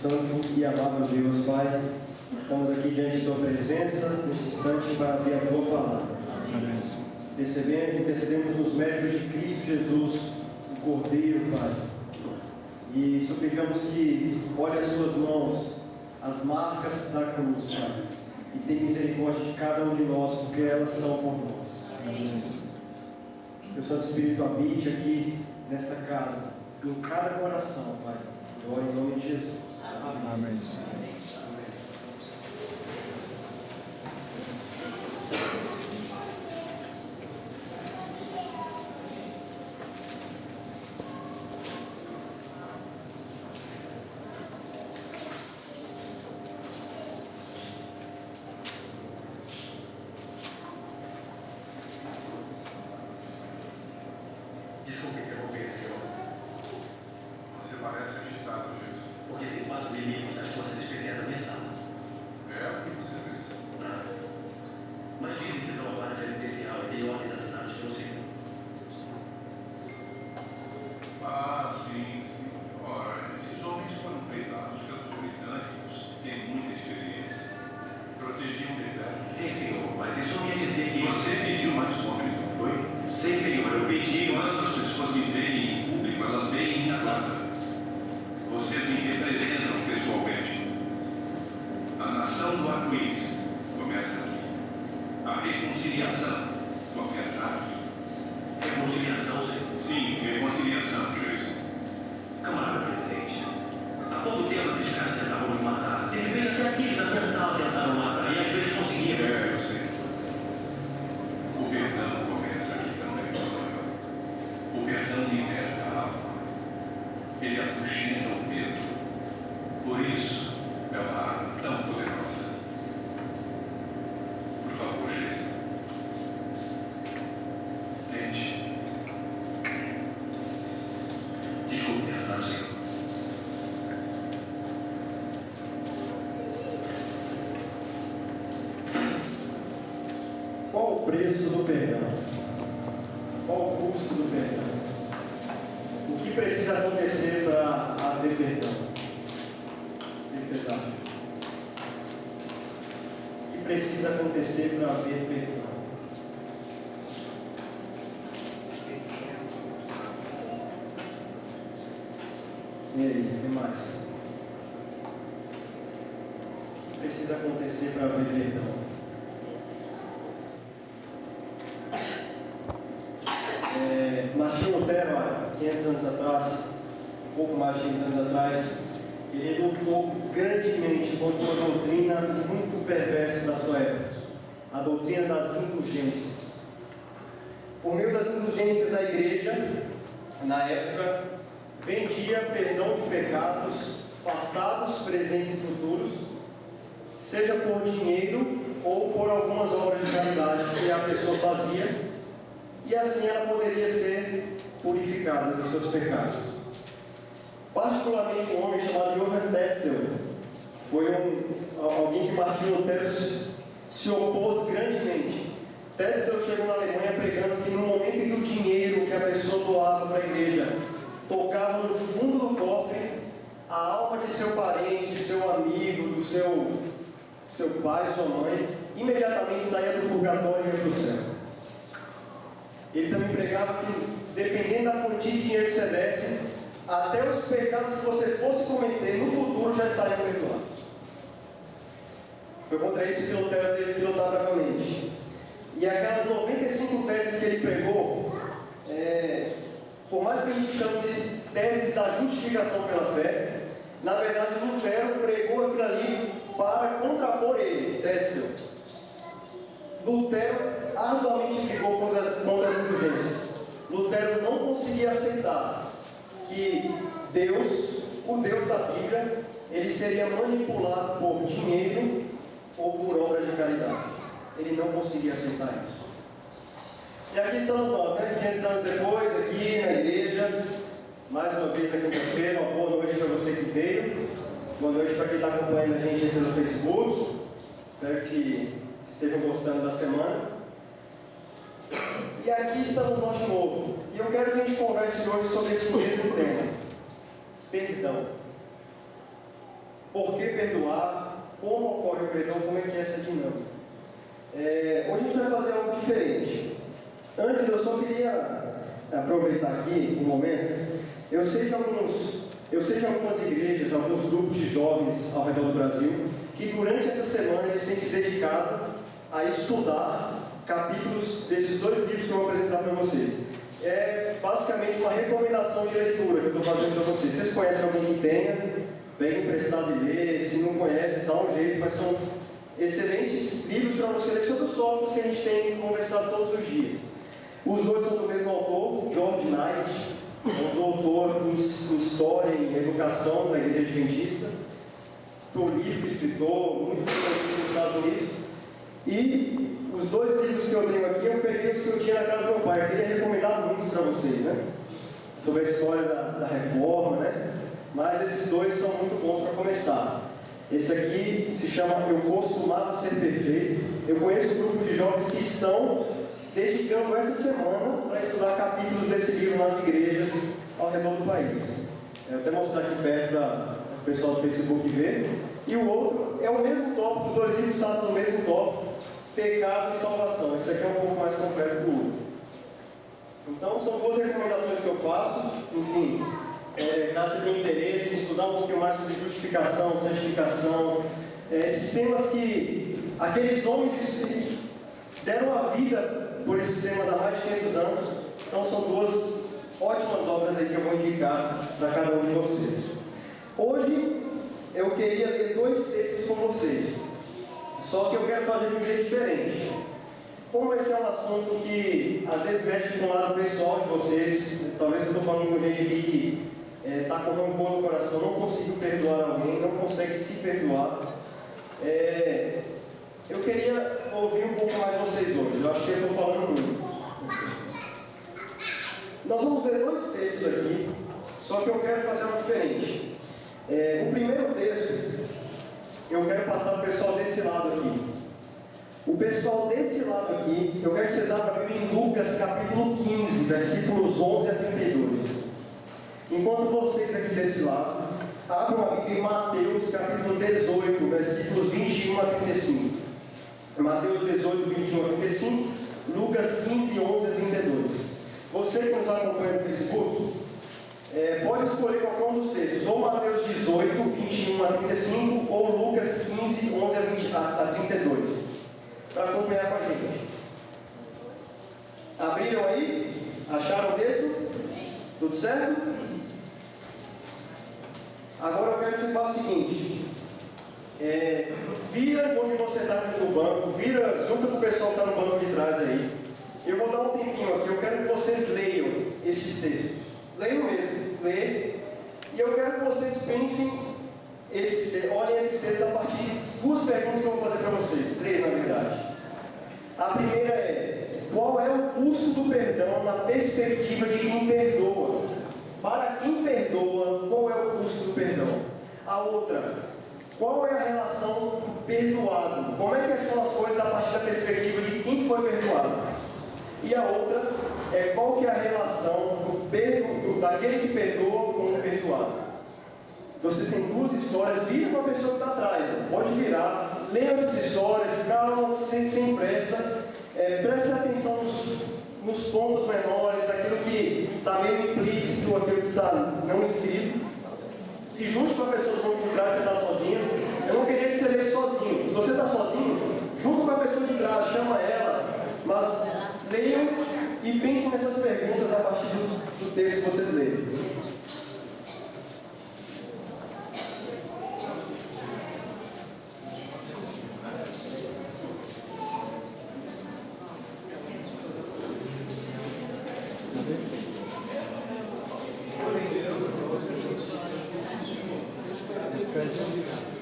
Santo e amável Deus, Pai, estamos aqui diante de Tua presença, neste instante, para abrir a Tua palavra. Intercedemos nos méritos de Cristo Jesus, o Cordeiro, Pai, e suplicamos que olhe as Suas mãos, as marcas da cruz, Pai, e tenha misericórdia de cada um de nós, porque elas são por nós. Que o Santo Espírito habite aqui nesta casa, em cada coração, Pai. Glória em nome de Jesus. Amém. Desculpe interromper, senhor. Você parece agitado, Jesus. Porque tem 4 inimigos das forças especiais da minha sala. É o que você pensa. Mas dizem que são a guarda presidencial e tem ordens assinadas pelo senhor. Ah, sim. Ora, esses homens foram treinados pelos britânicos, têm muita experiência. Protegiam rebeldes. Sim, senhor, mas isso não quer dizer que... Você pediu mais homens, não foi? Sim, senhor, eu pedi, Quando mas... as pessoas me veem em público, elas veem minha guarda. Vocês me representam pessoalmente. A nação do arco-íris começa aqui. A reconciliação começa aqui. Reconciliação, senhor. Sim, reconciliação, juiz. Camarada presidente, há pouco tempo esses caras tentavam nos matar. De repente até aqui na minha sala tentaram matar e às vezes conseguiram. Eu sei. O perdão começa aqui também. O perdão liberta a alma. Ele afugenta o medo. Por isso, é uma arma tão poderosa. Por favor, Jesus. Tente. Desculpe, interrogar, senhor. Qual o preço do perdão? Qual o custo do perdão? O que precisa acontecer para haver perdão? O que vocês acham? O que precisa acontecer para haver perdão? E aí, o que mais? O que precisa acontecer para haver perdão? Martinho Lutero, 500 anos atrás, um pouco mais de 500 anos atrás, ele lutou grandemente contra uma doutrina muito perversa da sua época, a doutrina das indulgências. Por meio das indulgências, a igreja, na época, vendia perdão de pecados passados, presentes e futuros, seja por dinheiro ou por algumas obras de caridade que a pessoa fazia, e assim ela poderia ser purificada dos seus pecados. Particularmente um homem chamado Johann Tetzel foi alguém que Martinho Lutero se opôs grandemente. Tetzel chegou na Alemanha pregando que no momento em que o dinheiro que a pessoa doava para a igreja tocava no fundo do cofre, a alma de seu parente, de seu amigo, do seu pai, sua mãe, imediatamente saía do purgatório e ia para o céu. Ele também pregava que, dependendo da quantia de dinheiro que você desse, até os pecados que você fosse cometer no futuro já estariam perdoados. Foi contra isso que Lutero teve que lutar bravamente. E aquelas 95 teses que ele pregou, por mais que a gente chame de teses da justificação pela fé, na verdade Lutero pregou aquilo ali para contrapor ele, Tetzel. Lutero arduamente brigou contra as indulgências. Lutero não conseguia aceitar que Deus, o Deus da Bíblia, ele seria manipulado por dinheiro ou por obras de caridade. Ele não conseguia aceitar isso. E aqui estamos nós, 500 anos depois, aqui na igreja, mais uma vez na quinta-feira. Uma boa noite para você que veio. Boa noite para quem está acompanhando a gente aqui no Facebook. Espero que estejam gostando da semana. E aqui estamos nós de novo. E eu quero que a gente converse hoje sobre esse mesmo tema: perdão. por que perdoar, como ocorre o perdão, como é que é essa dinâmica. Hoje a gente vai fazer algo diferente. Antes eu só queria aproveitar aqui um momento. Eu sei de algumas igrejas, alguns grupos de jovens ao redor do Brasil, que durante essa semana eles têm se dedicado a estudar capítulos desses 2 livros que eu vou apresentar para vocês. É basicamente uma recomendação de leitura que eu estou fazendo para vocês. Vocês conhecem alguém que tenha? Pega emprestado e lê. Se não conhece, dá um jeito, mas são excelentes livros para você ler sobre os tópicos que a gente tem conversado todos os dias. Os 2 são do mesmo autor, George Knight, um doutor em História e Educação da Igreja Adventista, prolífico escritor, muito conhecido nos Estados Unidos. E os 2 livros que eu tenho aqui, eu peguei os que eu tinha na casa do meu pai. Eu queria recomendar muitos para vocês, né? Sobre a história da reforma, né? Mas esses 2 são muito bons para começar. Esse aqui se chama Eu Costumava Ser Perfeito. Eu conheço um grupo de jovens que estão dedicando essa semana para estudar capítulos desse livro nas igrejas ao redor do país. Eu vou até mostrar aqui perto para o pessoal do Facebook ver. E o outro é o mesmo tópico, os 2 livros tratam do mesmo tópico, pecado e salvação. Esse aqui é um pouco mais completo que o outro. Então são 2 recomendações que eu faço. Enfim, caso você tenha interesse em estudar um pouquinho mais sobre justificação, santificação, esses temas que aqueles homens deram a vida por esses temas há mais de 500 anos. Então são 2 ótimas obras aí que eu vou indicar para cada um de vocês. Hoje eu queria ler 2 textos com vocês, só que eu quero fazer de um jeito diferente. Como esse é um assunto que às vezes mexe com o lado pessoal de vocês, talvez eu estou falando com gente aqui que está com rancor no coração, não consigo perdoar alguém, não consegue se perdoar. Eu queria ouvir um pouco mais vocês hoje. Eu acho que eu estou falando muito. Nós vamos ler 2 textos aqui, só que eu quero fazer algo diferente. O primeiro texto, eu quero passar para o pessoal desse lado aqui. O pessoal desse lado aqui, eu quero que vocês abram a Bíblia em Lucas capítulo 15, versículos 11 a 32. Enquanto vocês aqui desse lado, abram a Bíblia em Mateus capítulo 18, versículos 21 a 35. Mateus 18, 21 a 35, Lucas 15, 11 a 32. Você que nos acompanha no Facebook, pode escolher qualquer um dos textos, ou Mateus 18, 21 a 35, ou Lucas 15, 11 a 32, para acompanhar com a gente. Abriram aí? Acharam o texto? Tudo certo? Agora eu quero que você faça o seguinte. Vira onde você está aqui no banco, vira junto com o pessoal que está no banco de trás aí. Eu vou dar um tempinho aqui, eu quero que vocês leiam esses textos. Leiam mesmo, leem. E eu quero que vocês pensem, olhem esses textos a partir de 2 perguntas que eu vou fazer para vocês. 3, na verdade. A primeira é: qual é o custo do perdão na perspectiva de quem perdoa? Para quem perdoa, qual é o custo do perdão? A outra: qual é a relação do perdoado? Como é que são as coisas a partir da perspectiva de quem foi perdoado? E a outra é: qual que é a relação daquele que perdoa com o perdoado? Você tem 2 histórias, vira para a pessoa que está atrás, pode virar, leia essas histórias, calma, sem pressa, preste atenção nos pontos menores, aquilo que está meio implícito, aquilo que está não escrito. Se junte com a pessoa do banco de trás, você está sozinho. Eu não queria que você lesse sozinho. Se você está sozinho, junto com a pessoa de trás, chama ela, mas leiam e pensem nessas perguntas a partir do texto que vocês leem.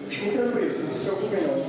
Fiquem tranquilos, não se preocupem não.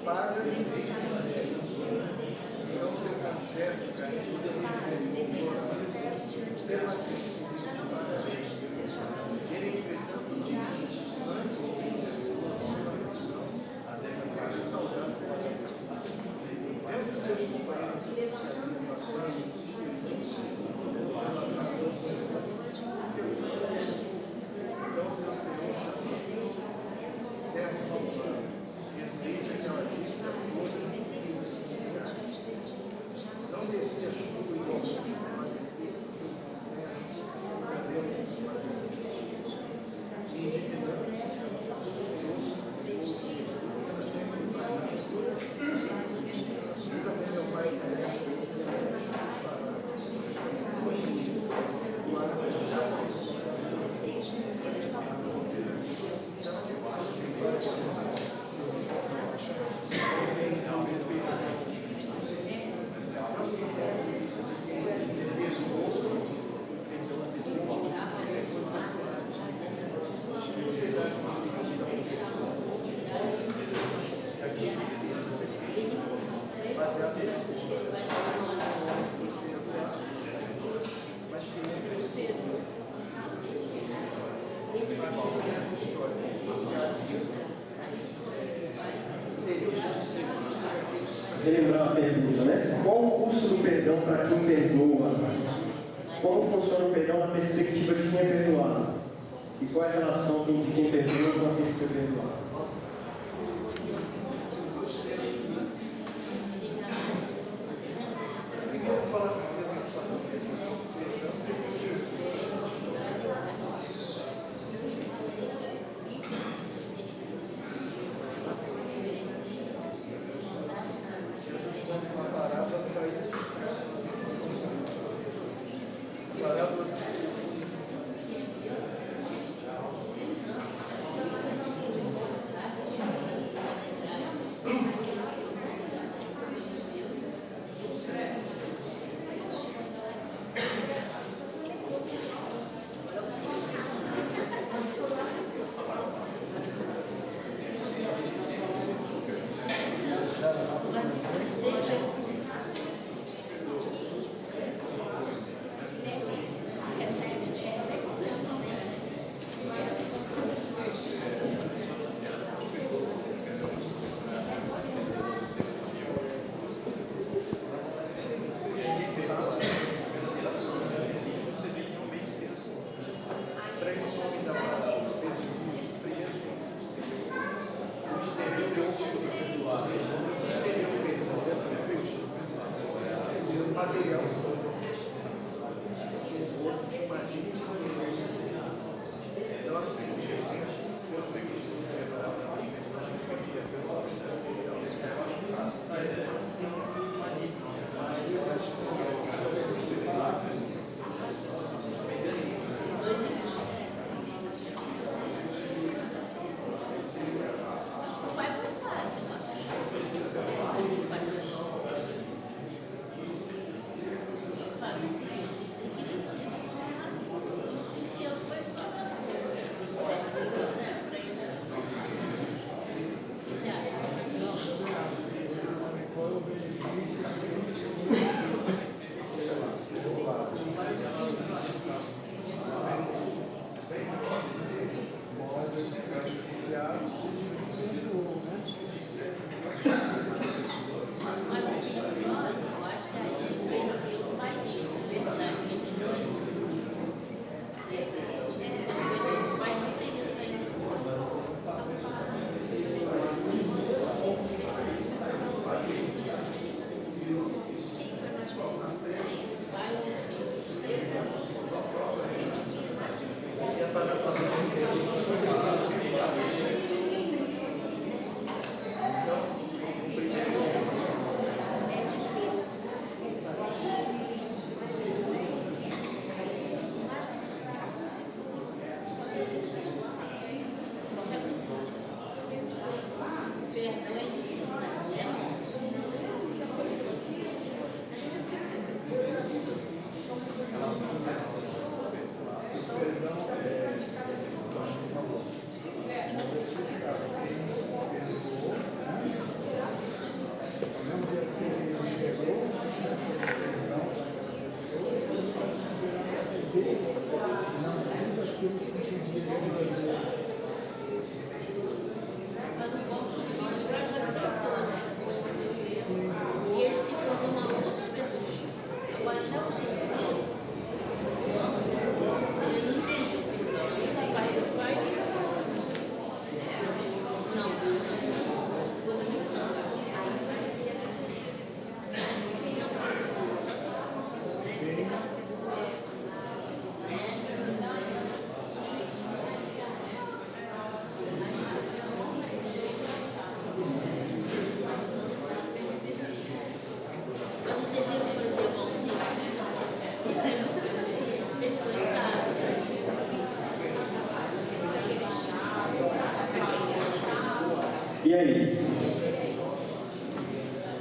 paga de então você consegue, cara, você é paciente. Ele enfrentando até que a saudade mesmo os seus companheiros então seu Senhor certo entende aquela lista toda não deixe as coisas padecer Relembrar a pergunta, né? Qual o custo do perdão para quem perdoa? Como funciona o perdão na perspectiva de quem é perdoado? E qual é a relação de quem perdoa com quem foi perdoado?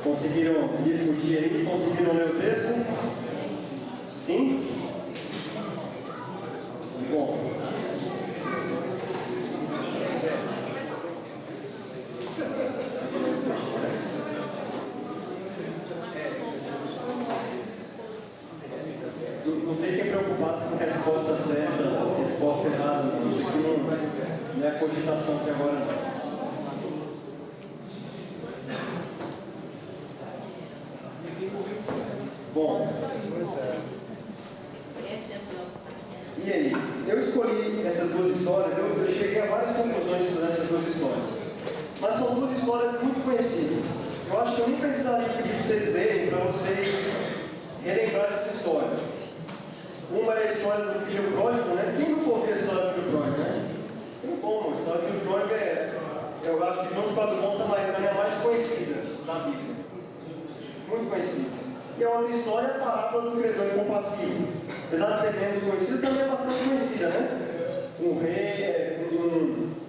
Conseguiram discutir aí? Conseguiram ler o texto? Sim? Bom. Não fiquem preocupados com a resposta certa ou a resposta errada, não. Isso aqui não é a cogitação que agora não. Bom, e aí? Eu escolhi essas duas histórias, eu cheguei a várias conclusões estudando essas duas histórias. Mas são duas histórias muito conhecidas. Eu acho que eu nem precisaria pedir para vocês verem, para vocês relembrar essas histórias. Uma é a história do filho pródigo, né? Quem nunca ouviu a história do filho pródigo, né? Muito bom, a história do filho pródigo eu acho que junto com a do bom samaritano é a mais conhecida na Bíblia. Muito conhecida. E a outra história é a parábola do credor incompassível. Apesar de ser menos conhecida, também é bastante conhecida, né? Um rei,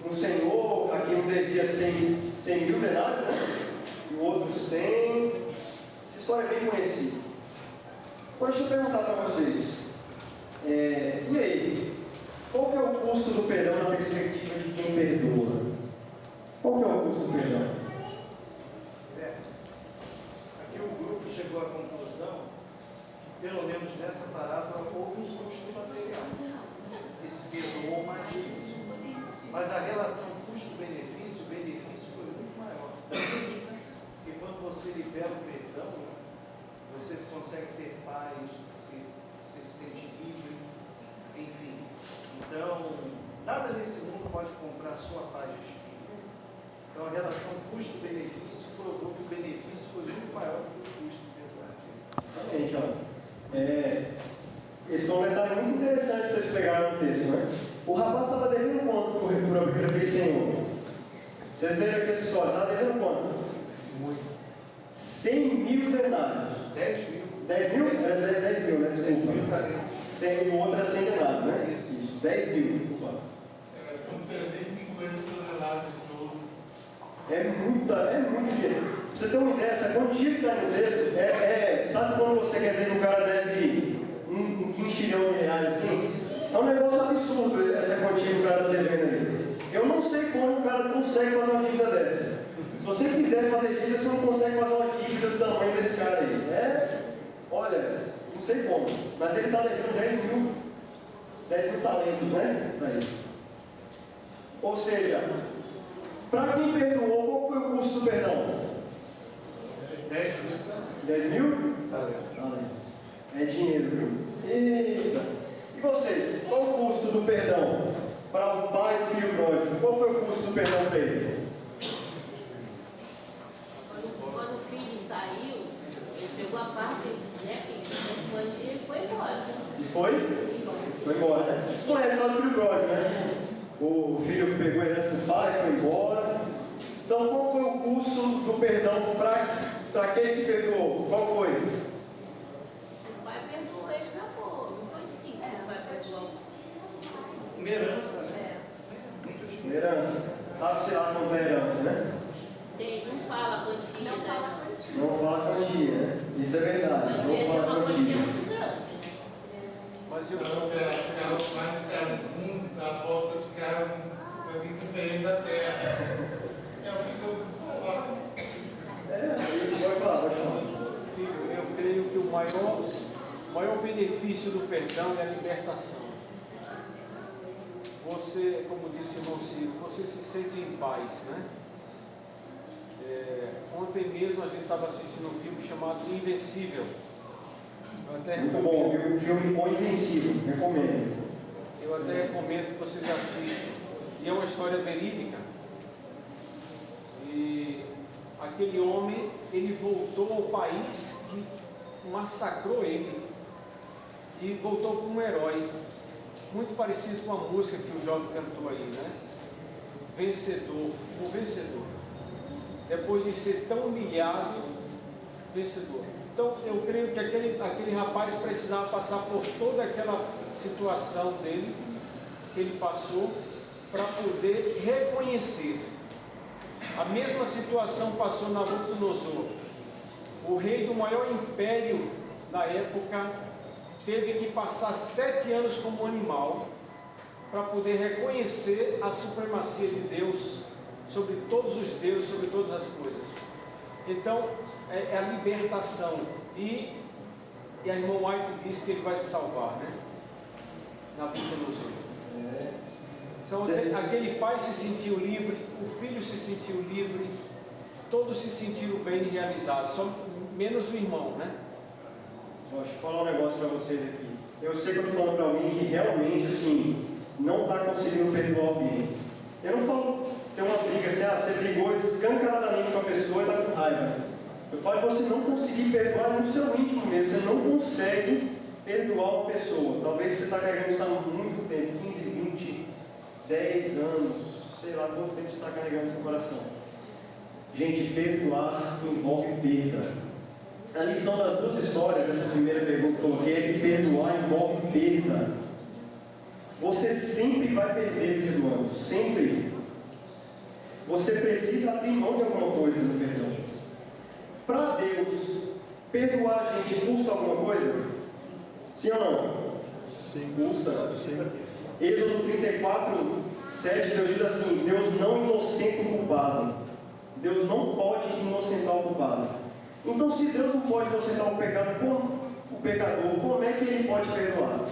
um senhor a quem não devia 100 mil denários, né? E o outro 100. Essa história é bem conhecida. Agora deixa eu perguntar para vocês. E aí? Qual que é o custo do perdão na perspectiva de quem perdoa? Qual que é o custo do perdão? Aqui o grupo chegou à conclusão que, pelo menos nessa parábola, houve um custo material. Esse perdoou mais. Mas a relação custo-benefício, o benefício foi muito maior. Porque quando você libera o perdão, você consegue ter paz, você se sente livre, enfim. Então, nada nesse mundo pode comprar a sua paz de espírito. Então, a relação custo-benefício provou que o benefício foi muito maior do que o custo de verdade. Então, esse é um detalhe muito interessante que vocês pegaram no texto, né? O rapaz estava devendo quanto por aquele senhor? Vocês leram aqui essa história, estava devendo quanto? Muito. 100 mil denários. 10 mil. 10 mil? 10 mil, né? 10 mil Desculpa. talentos. 100 e o outro era 100 denários, né? Isso. 10 mil. Opa. São 350 toneladas de ouro. É muito dinheiro. Pra você ter uma ideia, essa quantia que está no texto, sabe quando você quer dizer que o cara deve um quintilhão de reais assim? É um negócio absurdo essa quantia que o cara está devendo aí. Eu não sei como o cara consegue fazer uma dívida dessa. Se você quiser fazer dívida, você não consegue fazer uma dívida do tamanho desse cara aí. Olha, não sei como. Mas ele está devendo 10 mil talentos, né? Aí. Ou seja, para quem perdoou, qual foi o custo do perdão? 10 mil. 10 mil? Talentos. É dinheiro, viu? Eita! E vocês? Qual o custo do perdão para o pai do filho pródigo? Qual foi o custo do perdão para ele? Quando o filho saiu, ele pegou a parte, né, e foi embora. E foi? Foi embora, né? Vocês conhecem só o filho pródigo, né? O filho pegou a herança do pai, foi embora. Então, qual foi o custo do perdão para aquele que perdoou? Qual foi? O pai perdoou, ele acabou. Não foi difícil o pai perdoar. Uma herança, né? Muito Uma dinheiro. herança. Sabe-se lá quanto é herança, né? Não fala quantia, né? Não fala quantia, né? Isso é verdade. Mas Não essa é fala uma quantia quantia. muito grande. Mas eu Então, aquela mais pergunta da volta de casa, assim, com bem da terra. É o que eu vou falar. Pode falar. Filho, eu creio que o maior benefício do perdão é a libertação. Você, como disse o irmão Ciro, você se sente em paz, né? Ontem mesmo a gente estava assistindo um filme chamado Invencível. Muito bom, viu? Um filme bom e intensivo, recomendo. Eu até recomendo que vocês assistam. E é uma história verídica. E aquele homem, ele voltou ao país que massacrou ele. E voltou como um herói. Muito parecido com a música que o jovem cantou aí, né? Vencedor, o vencedor. Depois de ser tão humilhado, vencedor. Então, eu creio que aquele rapaz precisava passar por toda aquela situação dele, que ele passou, para poder reconhecer. A mesma situação passou Nabucodonosor. o rei do maior império da época teve que passar 7 anos como animal para poder reconhecer a supremacia de Deus sobre todos os deuses, sobre todas as coisas. Então, é a libertação. E a irmã White diz que ele vai se salvar, né? Na Bíblia nos outros. Então, aquele pai se sentiu livre, o filho se sentiu livre, todos se sentiram bem realizados, só menos o irmão, né? Deixa eu falar um negócio para vocês aqui. Eu sei que eu estou falando para alguém que realmente, assim, não está conseguindo perdoar alguém. Eu não falo, tem uma briga assim, você brigou escancaradamente com a pessoa e está com raiva. Eu falo que você não conseguir perdoar no seu íntimo mesmo, você não consegue perdoar uma pessoa. Talvez você está carregando isso há muito tempo, 15, 20, 10 anos, sei lá quanto tempo você está carregando no seu coração. Gente, perdoar envolve perda. A lição das duas histórias, dessa primeira pergunta que eu coloquei, é que perdoar envolve perda. Você sempre vai perder perdoando, sempre. Você precisa abrir mão de alguma coisa no perdão. Para Deus, perdoar a gente custa alguma coisa? Sim ou não? Sim. Custa. Sim. Êxodo 34, 7, Deus diz assim: Deus não inocenta o culpado. Deus não pode inocentar o culpado. Então, se Deus não pode inocentar o pecador, como é que Ele pode perdoar?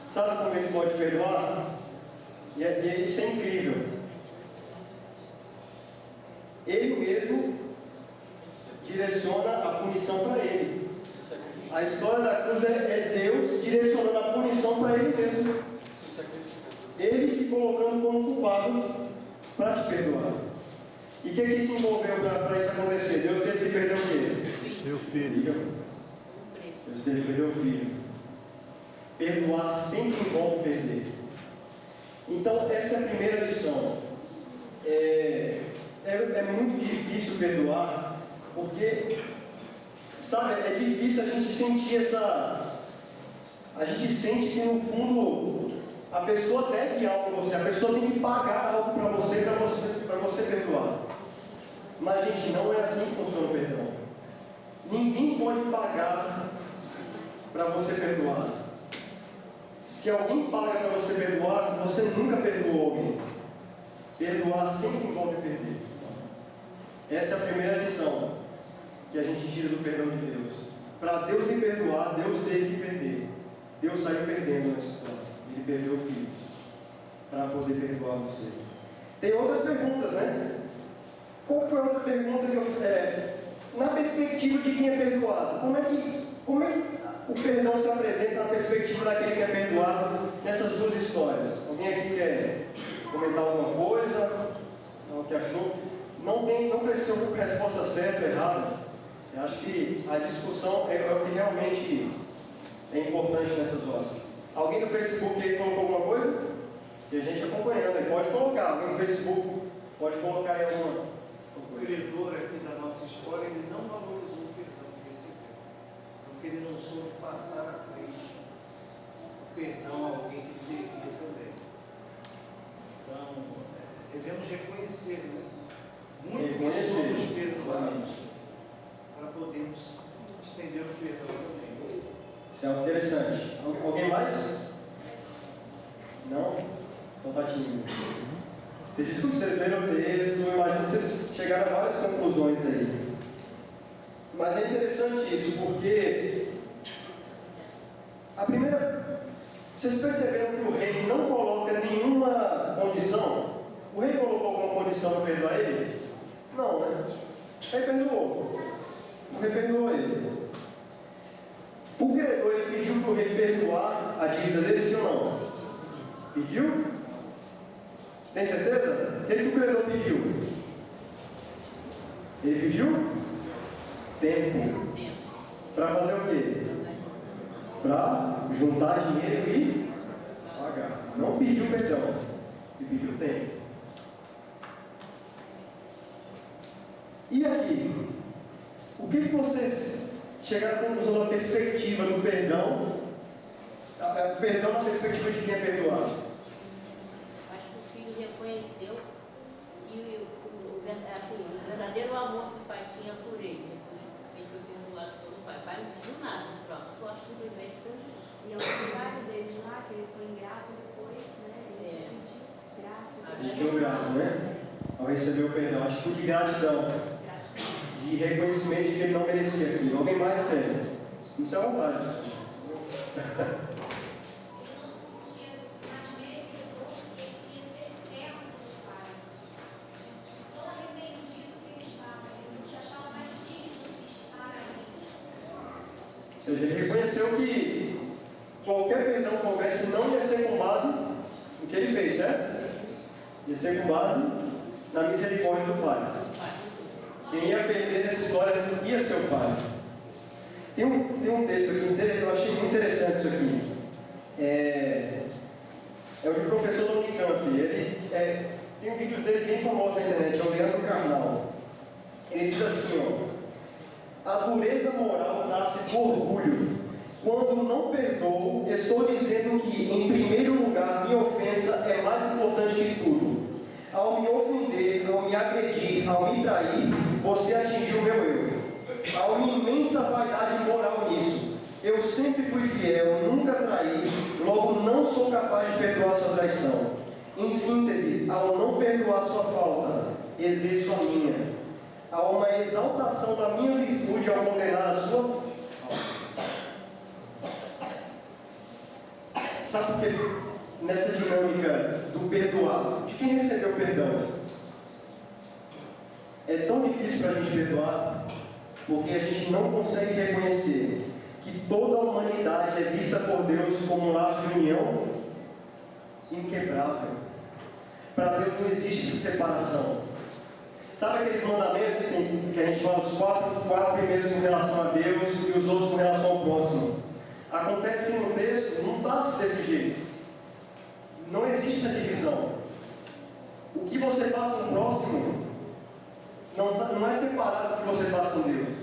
Sabe como Ele pode perdoar? E isso é incrível. Ele mesmo direciona a punição para Ele. A história da cruz é Deus direcionando a punição para Ele mesmo. Ele se colocando como culpado para te perdoar. E o que se envolveu para isso acontecer? Deus teve que perder o quê? Meu filho. Deus teve que perder o filho. Perdoar sempre envolve perder. Então, essa é a primeira lição. É muito difícil perdoar, porque, sabe, é difícil a gente sentir essa... A gente sente que, no fundo, a pessoa deve algo a você, a pessoa tem que pagar algo para você perdoar. Mas, gente, não é assim que funciona o perdão. Ninguém pode pagar para você perdoar. Se alguém paga para você perdoar, você nunca perdoou alguém. Perdoar sempre envolve perder. Essa é a primeira lição que a gente tira do perdão de Deus. Para Deus me perdoar, Deus teve que perder. Deus saiu perdendo nessa história. Ele perdeu o filho para poder perdoar você. Tem outras perguntas, né? Qual foi a outra pergunta que eu na perspectiva de quem é perdoado? Como é que o perdão se apresenta na perspectiva daquele que é perdoado nessas duas histórias? Alguém aqui quer comentar alguma coisa? O que achou? Não precisa ser uma resposta certa ou errada. Eu acho que a discussão é o que realmente é importante nessas horas. Alguém do Facebook aí colocou alguma coisa? Tem gente acompanhando aí. Pode colocar. Alguém do Facebook pode colocar aí alguma. O credor aqui da nossa história, ele não valorizou o perdão que recebeu, porque ele não soube passar à frente o perdão a alguém que devia também. Então, devemos reconhecer, né? Muito que somos perdoados para podermos estender o perdão também. Isso é interessante. Alguém mais? Não? Então tá tímido. Você disse que vocês leram o texto, eu imagino que vocês chegaram a várias conclusões aí. Mas é interessante isso, porque a primeira... Vocês perceberam que o rei não coloca nenhuma condição? O rei colocou alguma condição para perdoar ele? Não, né? Ele perdoou. O rei perdoou ele. O credor, ele pediu para o rei perdoar a dívida dele, sim ou não? Pediu? Tem certeza? O que o credor pediu? Ele pediu? Tempo. Para fazer o quê? Para juntar dinheiro e pagar. Não pediu perdão. Ele pediu tempo. E aqui? O que vocês chegaram à conclusão da perspectiva do perdão? O perdão na perspectiva de quem é perdoado? Acho que o filho reconheceu que o verdadeiro verdadeiro amor que o pai tinha por ele. Depois o filho foi perdoado pelo pai. O pai não pediu nada, troca, só simplesmente perdoou. E ao contrário deles lá, que ele foi ingrato, depois, né? Ele se sentiu grato. Sentiu grato, né? Ao receber o perdão. Atitude de gratidão. De reconhecimento de que ele não merecia aquilo. Alguém mais tem? Isso é vontade. Ele não se sentia mais merecedor porque ele queria ser servo do pai. Tão arrependido que ele estava. Ele não se achava mais digno de estar ali. Ou seja, ele reconheceu que qualquer perdão que houvesse não ia ser com base no que ele fez, certo? Ia ser com base na misericórdia do Pai. Quem ia perder nessa história ia ser o Pai. Tem um texto aqui, eu achei muito interessante isso aqui. É o de professor da Unicamp. Ele tem vídeos dele bem famosos na internet, é o Leandro Carnal. Ele diz assim, ó: a dureza moral nasce do orgulho. Quando não perdoo, estou dizendo que, em primeiro lugar, minha ofensa é mais importante que tudo. Ao me ofender, ao me agredir, ao me trair, você atingiu o meu eu. Há uma imensa vaidade moral nisso. Eu sempre fui fiel, nunca traí, logo não sou capaz de perdoar sua traição. Em síntese, ao não perdoar sua falta, exerço a minha. Há uma exaltação da minha virtude ao condenar a sua falta. Sabe por que nessa dinâmica do perdoar, de quem recebeu perdão, é tão difícil para a gente perdoar? Porque a gente não consegue reconhecer que toda a humanidade é vista por Deus como um laço de união inquebrável. Para Deus não existe essa separação. Sabe aqueles mandamentos que a gente fala, os quatro primeiros com relação a Deus e os outros com relação ao próximo? Acontece que no texto não está desse jeito. Não existe essa divisão. O que você faz com o próximo não é separado do que você faz com Deus.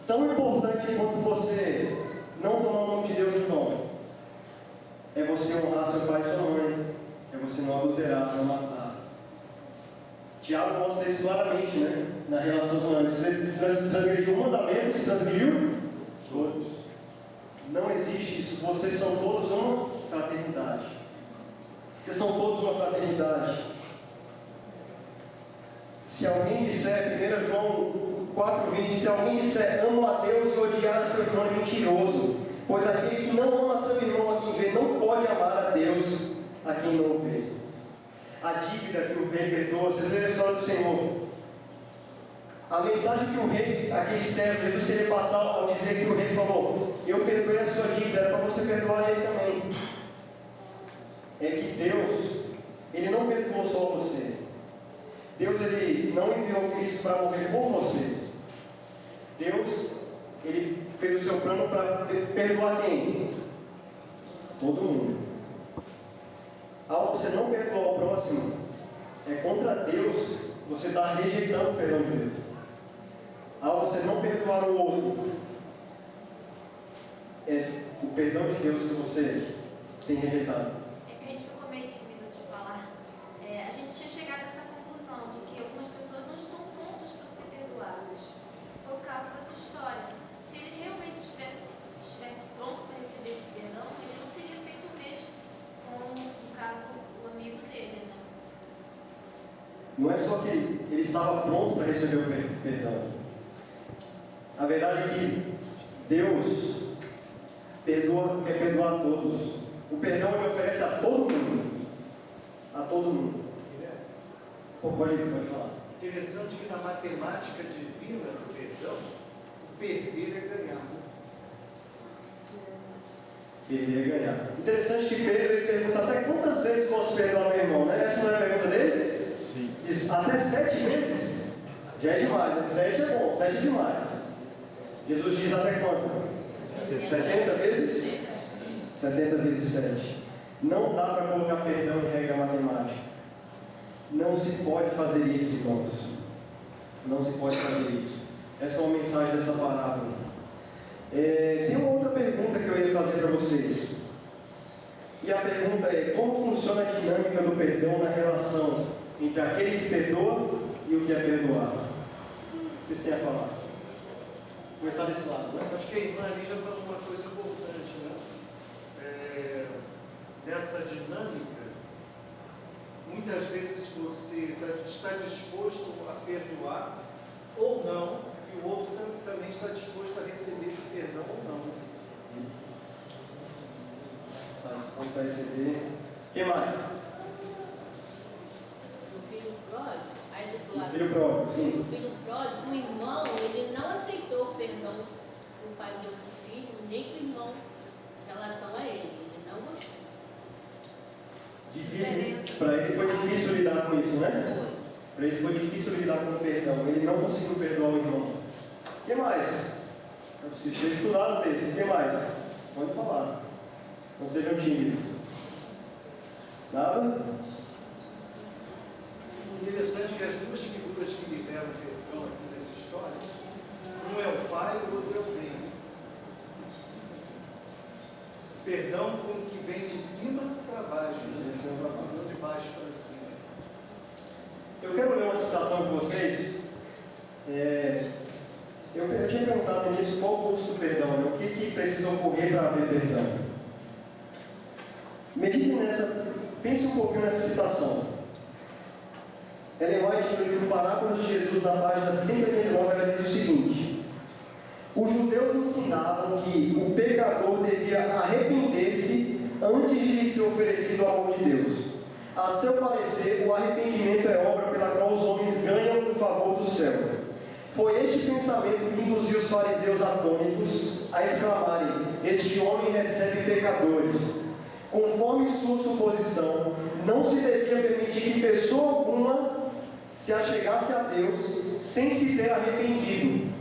Tão importante quanto você não tomar o nome de Deus em vão é você honrar seu pai e sua mãe, é você não adulterar, não matar. Tiago mostra isso claramente, né? Na relação humana. Se você transgrediu um mandamento, você transgrediu todos. Não existe isso. Vocês são todos uma fraternidade. Vocês são todos uma fraternidade. Se alguém disser, 1 João 4,20, se alguém disser, amo a Deus e odiar seu irmão, é mentiroso. Pois aquele que não ama seu irmão a quem vê, não pode amar a Deus a quem não vê. A dívida que o rei perdoa, vocês leram a história do Senhor. A mensagem que o rei, aquele servo, Jesus queria passar ao dizer que o rei falou, eu perdoei a sua dívida, era para você perdoar ele também. É que Deus, Ele não perdoou só você. Deus, Ele não enviou Cristo para morrer por você. Deus, Ele fez o seu plano para perdoar quem? Todo mundo. Ao você não perdoar o próximo, é contra Deus, você está rejeitando o perdão de Deus. Ao você não perdoar o outro, é o perdão de Deus que você tem rejeitado. É que a gente ficou meio tímido de falar. A gente tinha chegado a essa conclusão de que algumas pessoas não estão prontas para ser perdoadas. Foi o caso dessa história. Se ele realmente estivesse pronto para receber esse perdão, ele não teria feito o mesmo com, no caso, o amigo dele, né? Não é só que ele estava pronto para receber o perdão. A verdade é que Deus quer perdoar a todos. O perdão Ele oferece a todo mundo. A todo mundo. Pode falar. Interessante que na matemática divina do perdão, perder é ganhar. Perder é ganhar. Interessante que Pedro ele pergunta até quantas vezes posso perdoar meu irmão, né? Essa não é a pergunta dele? Sim. Diz até 7 vezes. Já é demais, né? 7 é bom, 7 é demais. Jesus diz até quanto? 70 vezes? 70 vezes 7. Não dá para colocar perdão em regra matemática. Não se pode fazer isso, irmãos. Não se pode fazer isso. Essa é uma mensagem dessa parábola. Tem uma outra pergunta que eu ia fazer para vocês. E a pergunta é: como funciona a dinâmica do perdão na relação entre aquele que perdoa e o que é perdoar. O que vocês têm a falar? Vou começar desse lado, né? Acho que a irmã ali já falou uma coisa importante, né? Nessa dinâmica, muitas vezes você está disposto a perdoar ou não, e o outro também está disposto a receber esse perdão ou não. Está disposto a receber. O que mais? O filho pródigo, aí do lado. Filho próprio, sim. O filho pródigo, o irmão, ele não aceitou o perdão que o pai deu para o filho, nem que o irmão em relação a ele. Ele não gostou. Para ele foi difícil lidar com isso, né? Foi. Para ele foi difícil lidar com o perdão. Ele não conseguiu perdoar o irmão. O que mais? Eu preciso ter estudado o texto. O que mais? Pode falar. Não sejam tímidos. Nada? Interessante que as duas figuras que liberam perdão aqui nessa história, um é o pai e o outro é o rei. Perdão como que vem de cima para baixo, não de baixo para cima. Eu quero ler uma citação com vocês. Eu tinha perguntado no início qual o custo do perdão, né? O que precisa ocorrer para haver perdão. Medite nessa, pense um pouquinho nessa citação. Ellen White, no livro Parábolas de Jesus, na página 189, ela diz o seguinte: os judeus ensinavam que o pecador devia arrepender-se antes de lhe ser oferecido o amor de Deus. A seu parecer, o arrependimento é obra pela qual os homens ganham o favor do céu. Foi este pensamento que induziu os fariseus atônitos a exclamarem: este homem recebe pecadores. Conforme sua suposição, não se devia permitir que pessoa alguma se achegasse a Deus sem se ter arrependido.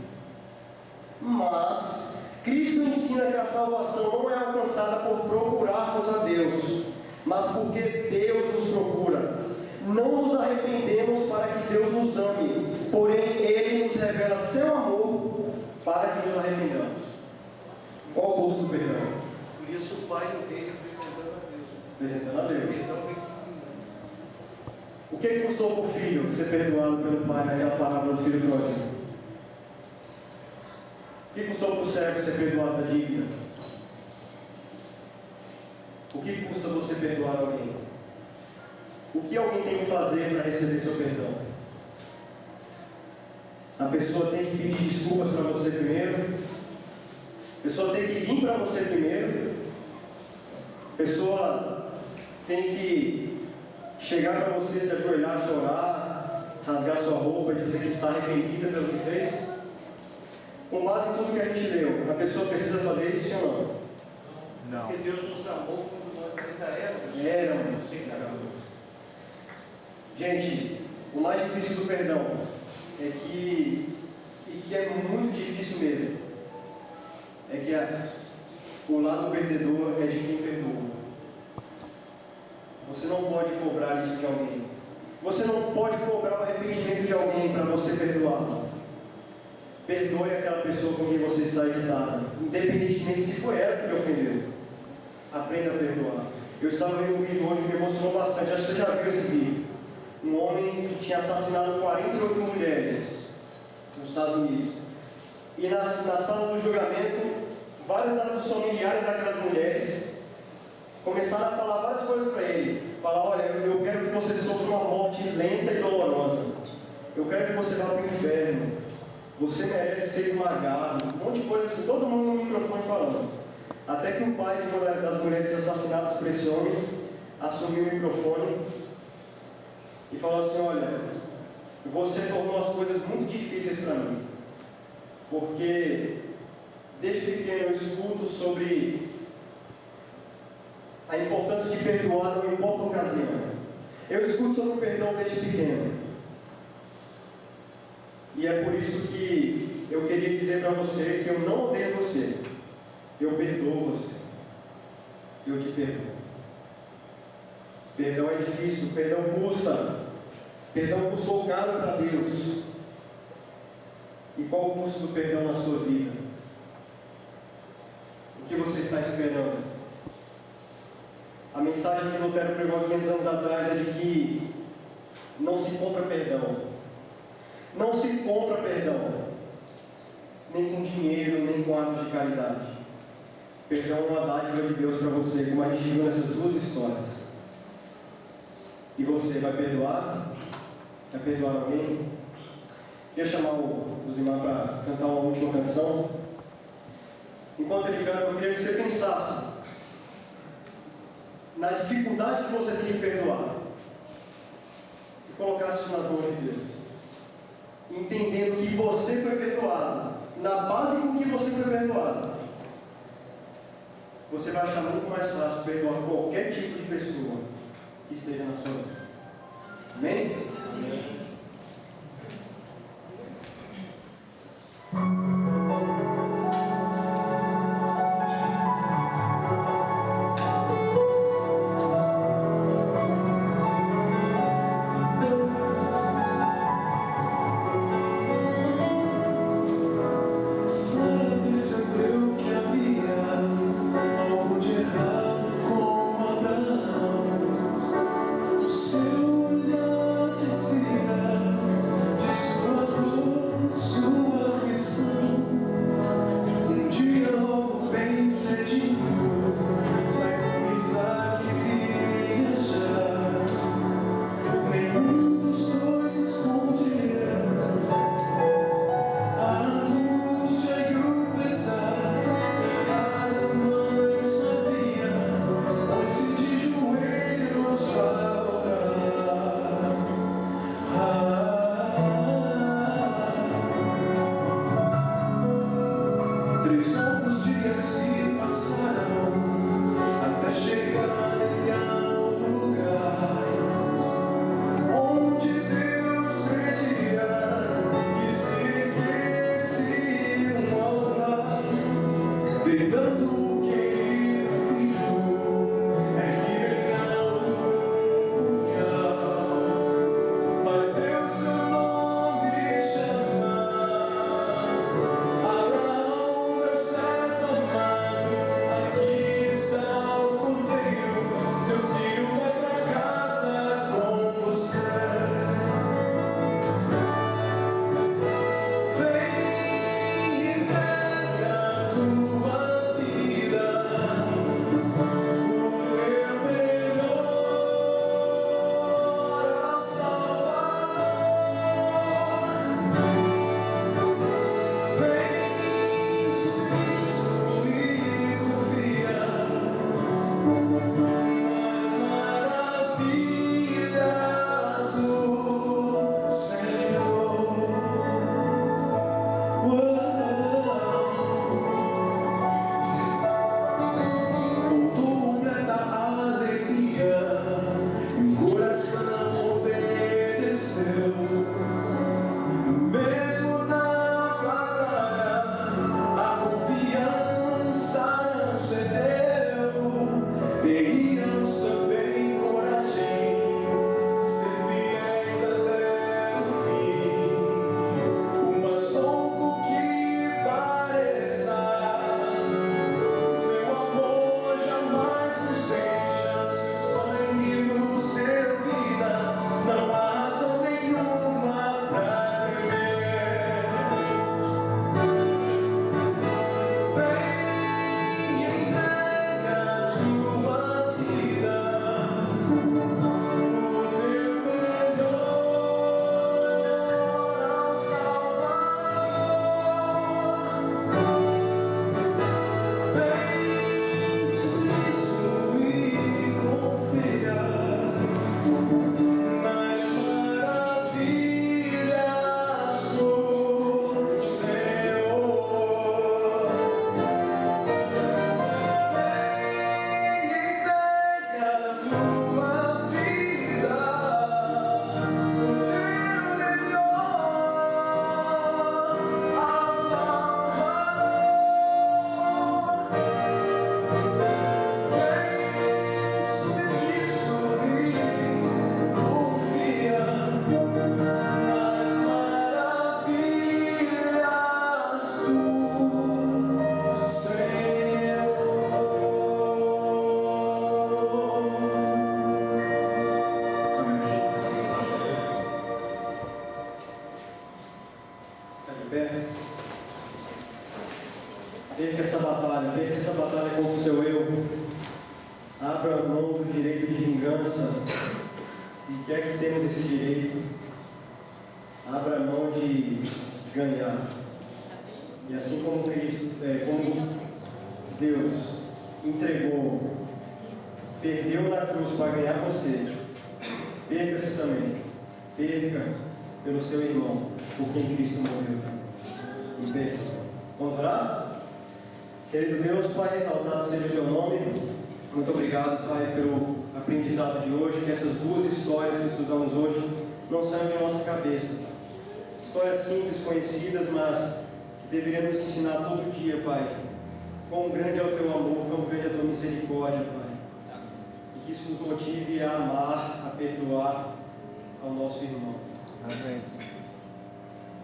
Mas Cristo ensina que a salvação não é alcançada por procurarmos a Deus, mas porque Deus nos procura. Não nos arrependemos para que Deus nos ame, porém Ele nos revela seu amor para que nos arrependamos. Qual o custo do perdão? Por isso o pai e o rei representando a Deus. Representando a Deus. O perdão vem de cima. O que custou para o filho ser perdoado pelo pai naquela parábola do filho pródigo? O que custou para o servo ser perdoado da dívida? O que custa você perdoar alguém? O que alguém tem que fazer para receber seu perdão? A pessoa tem que pedir desculpas para você primeiro. A pessoa tem que vir para você primeiro. A pessoa tem que chegar para você, se ajoelhar, chorar, rasgar sua roupa e dizer que está arrependida pelo que fez. Com base em tudo que a gente leu, a pessoa precisa fazer isso ou não? Não. Porque Deus nos amou quando nós ainda éramos pecadores. Gente, o mais difícil do perdão é que é muito difícil mesmo, é que o lado perdedor é de quem perdoa. Você não pode cobrar isso de alguém. Você não pode cobrar o arrependimento de alguém para você perdoar. Perdoe aquela pessoa com quem você está irritado, independentemente se foi ela que te ofendeu. Aprenda a perdoar. Eu estava vendo um vídeo hoje que me emocionou bastante. Acho que você já viu esse vídeo. Um homem que tinha assassinado 48 mulheres nos Estados Unidos. E na sala do julgamento, vários dos familiares daquelas mulheres começaram a falar várias coisas para ele. Falar: olha, eu quero que você sofra uma morte lenta e dolorosa. Eu quero que você vá para o inferno. Você merece ser esmagado. Um monte de coisa assim, todo mundo no microfone falando. Até que o pai de uma das mulheres assassinadas por esse homem assumiu o microfone e falou assim: olha, você tornou as coisas muito difíceis para mim, porque desde pequeno eu escuto sobre a importância de perdoar, não importa a ocasião. Eu escuto sobre o perdão desde pequeno, e é por isso que eu queria dizer para você que eu não odeio você, eu perdoo você, eu te perdoo. Perdão é difícil, perdão custa. Perdão custou caro para Deus. E qual o custo do perdão na sua vida? O que você está esperando? A mensagem que Lutero pregou há 500 anos atrás é de que não se compra perdão, Não se compra perdão, nem com dinheiro, nem com atos de caridade. Perdão é uma dádiva de Deus para você, como a gente viu nessas duas histórias. E você vai perdoar? Vai perdoar alguém? Queria chamar os irmãos para cantar uma última canção. Enquanto ele canta, eu queria que você pensasse na dificuldade que você tem de perdoar e colocasse isso nas mãos de Deus, entendendo que você foi perdoado, na base com que você foi perdoado, você vai achar muito mais fácil perdoar qualquer tipo de pessoa que esteja na sua vida. Amém? Amém. Seu olhar de pé. Perca essa batalha contra o seu eu. Abra mão do direito de vingança, se quer que temos esse direito. Abra mão de ganhar. E assim como Cristo, como Deus entregou, perdeu na cruz para ganhar você, perca-se também. Perca pelo seu irmão, por quem Cristo morreu. E perca. Vamos orar? Querido Deus, Pai, exaltado seja o teu nome. Muito obrigado, Pai, pelo aprendizado de hoje. Que essas duas histórias que estudamos hoje não saiam de nossa cabeça. Histórias simples, conhecidas, mas que deveríamos ensinar todo dia, Pai. Quão grande é o teu amor, quão grande é a tua misericórdia, Pai. E que isso nos motive a amar, a perdoar ao nosso irmão. Amém.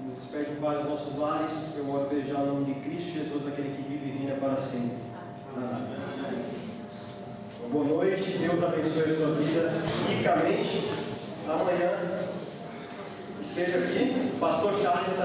Nos despede, Pai, dos nossos lares. Eu oro desde já no nome de Cristo Jesus, aquele que vive e reina para sempre. Amém. Boa noite, Deus abençoe a sua vida ricamente. Amanhã esteja aqui, Pastor Charles.